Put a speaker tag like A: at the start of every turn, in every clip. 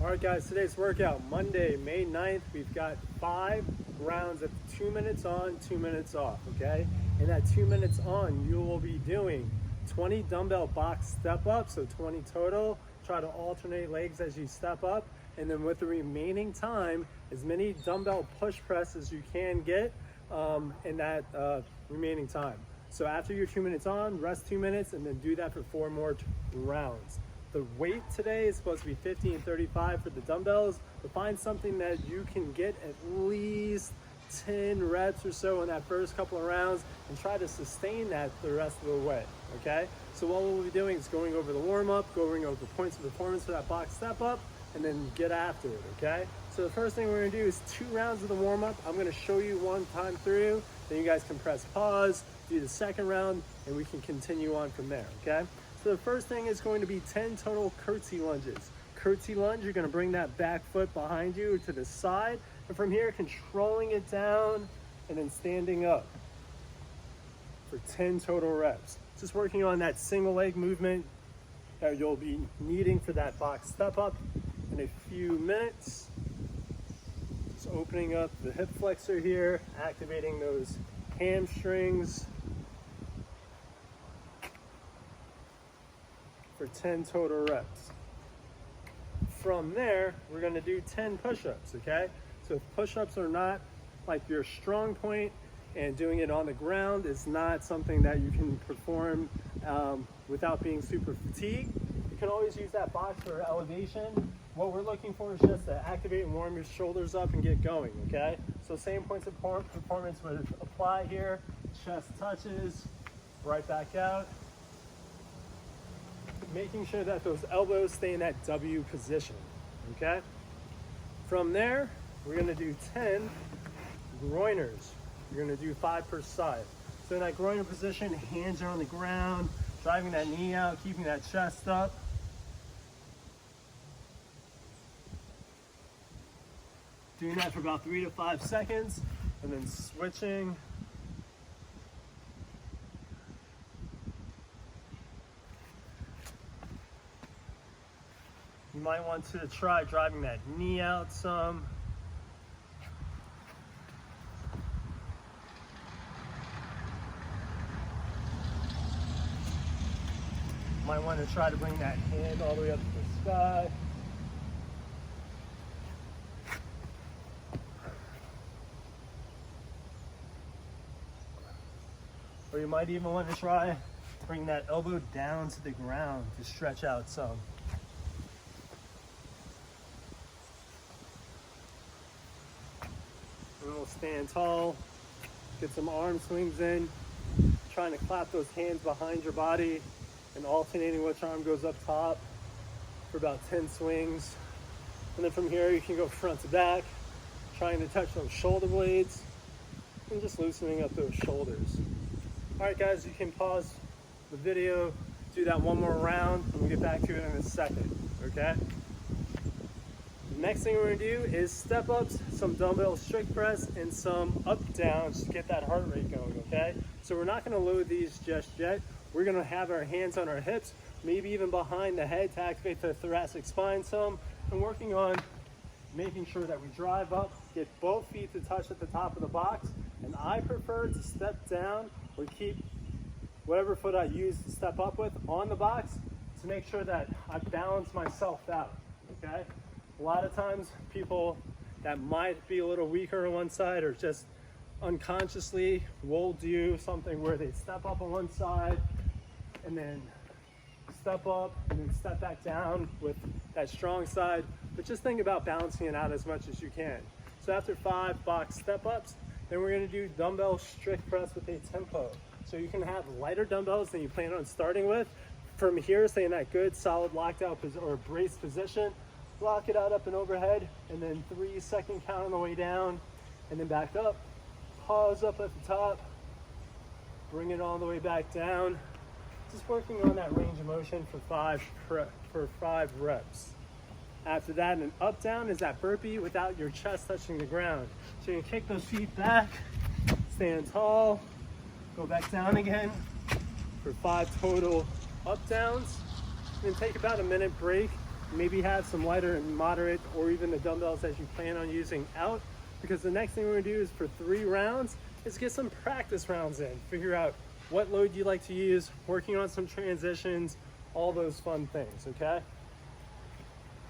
A: All right, guys, today's workout, Monday, May 9th, we've got 5 rounds of 2 minutes on, 2 minutes off, okay? In that 2 minutes on, you will be doing 20 dumbbell box step ups, so 20 total. Try to alternate legs as you step up. And then with the remaining time, as many dumbbell push press as you can get in that remaining time. So after your 2 minutes on, rest 2 minutes, and then do that for 4 more rounds. The weight today is supposed to be 50 and 35 for the dumbbells, but find something that you can get at least 10 reps or so in that first couple of rounds and try to sustain that the rest of the way, okay? So what we'll be doing is going over the warm-up, going over points of performance for that box step up, and then get after it, okay? So the first thing we're gonna do is 2 rounds of the warm-up. I'm gonna show you one time through, then you guys can press pause, do the second round, and we can continue on from there, okay? So the first thing is going to be 10 total curtsy lunges. Curtsy lunge, you're gonna bring that back foot behind you to the side, and from here, controlling it down and then standing up for 10 total reps. Just working on that single leg movement that you'll be needing for that box step up in a few minutes. Just opening up the hip flexor here, activating those hamstrings for 10 total reps. From there, we're gonna do 10 push-ups, okay? So if push-ups are not like your strong point and doing it on the ground is not something that you can perform without being super fatigued, you can always use that box for elevation. What we're looking for is just to activate and warm your shoulders up and get going, okay? So same points of performance would apply here. Chest touches, right back out. Making sure that those elbows stay in that W position, okay? From there, we're gonna do 10 groiners. You're gonna do 5 per side. So in that groiner position, hands are on the ground, driving that knee out, keeping that chest up. Doing that for about 3 to 5 seconds, and then switching. You might want to try driving that knee out some. Might want to try to bring that hand all the way up to the sky. Or you might even want to try bring that elbow down to the ground to stretch out some. And we'll stand tall, get some arm swings in, trying to clap those hands behind your body and alternating which arm goes up top for about 10 swings. And then from here, you can go front to back, trying to touch those shoulder blades and just loosening up those shoulders. All right, guys, you can pause the video, do that one more round, and we'll get back to it in a second, okay? The next thing we're gonna do is step ups, some dumbbell strict press, and some up downs to get that heart rate going, okay? So we're not gonna load these just yet. We're gonna have our hands on our hips, maybe even behind the head to activate the thoracic spine some, and working on making sure that we drive up, get both feet to touch at the top of the box, and I prefer to step down or keep whatever foot I use to step up with on the box to make sure that I balance myself out, okay? A lot of times people that might be a little weaker on one side or just unconsciously will do something where they step up on one side and then step up and then step back down with that strong side, but just think about balancing it out as much as you can. So after 5 box step ups, then we're gonna do dumbbell strict press with a tempo. So you can have lighter dumbbells than you plan on starting with. From here, stay in that good solid locked out or braced position, lock it out up and overhead, and then 3-second count on the way down, and then back up. Pause up at the top, bring it all the way back down. Just working on that range of motion for 5 reps. After that, an up down is that burpee without your chest touching the ground. So you can kick those feet back, stand tall, go back down again for 5 total up downs. Then take about a minute break maybe have some lighter and moderate or even the dumbbells that you plan on using out, because the next thing we're gonna do is for 3 rounds is get some practice rounds in. Figure out what load you like to use, working on some transitions, all those fun things, okay?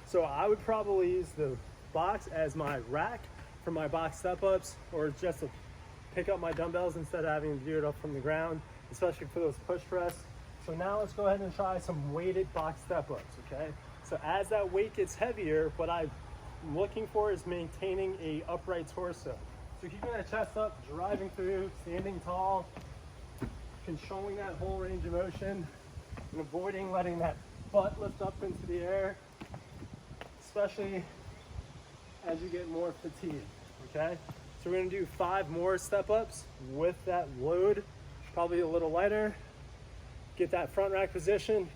A: So I would probably use the box as my rack for my box step-ups, or just to pick up my dumbbells instead of having to do it up from the ground, especially for those push press. So now let's go ahead and try some weighted box step-ups, okay? So as that weight gets heavier, what I'm looking for is maintaining a upright torso. So keeping that chest up, driving through, standing tall, controlling that whole range of motion, and avoiding letting that butt lift up into the air, especially as you get more fatigued, okay? So we're gonna do 5 more step-ups with that load, probably a little lighter. Get that front rack position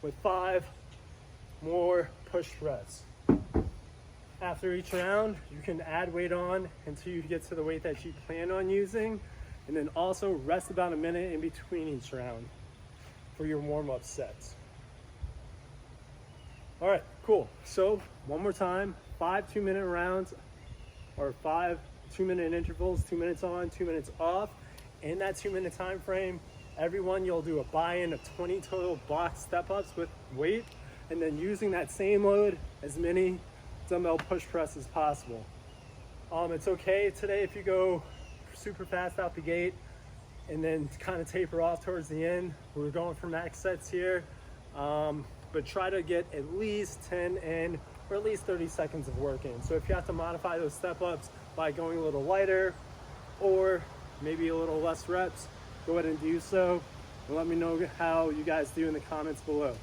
A: with 5 more push threads. After each round, you can add weight on until you get to the weight that you plan on using, and then also rest about a minute in between each round for your warm-up sets. All right, cool. So one more time, 5 2-minute rounds, or 5 2-minute intervals, 2 minutes on, 2 minutes off. In that 2-minute time frame, everyone, you'll do a buy-in of 20 total box step-ups with weight, and then using that same load, as many dumbbell push press as possible. It's okay today if you go super fast out the gate and then kind of taper off towards the end. We're going for max sets here, but try to get at least 10 in, or at least 30 seconds of work in. So if you have to modify those step-ups by going a little lighter or maybe a little less reps, go ahead and do so, and let me know how you guys do in the comments below.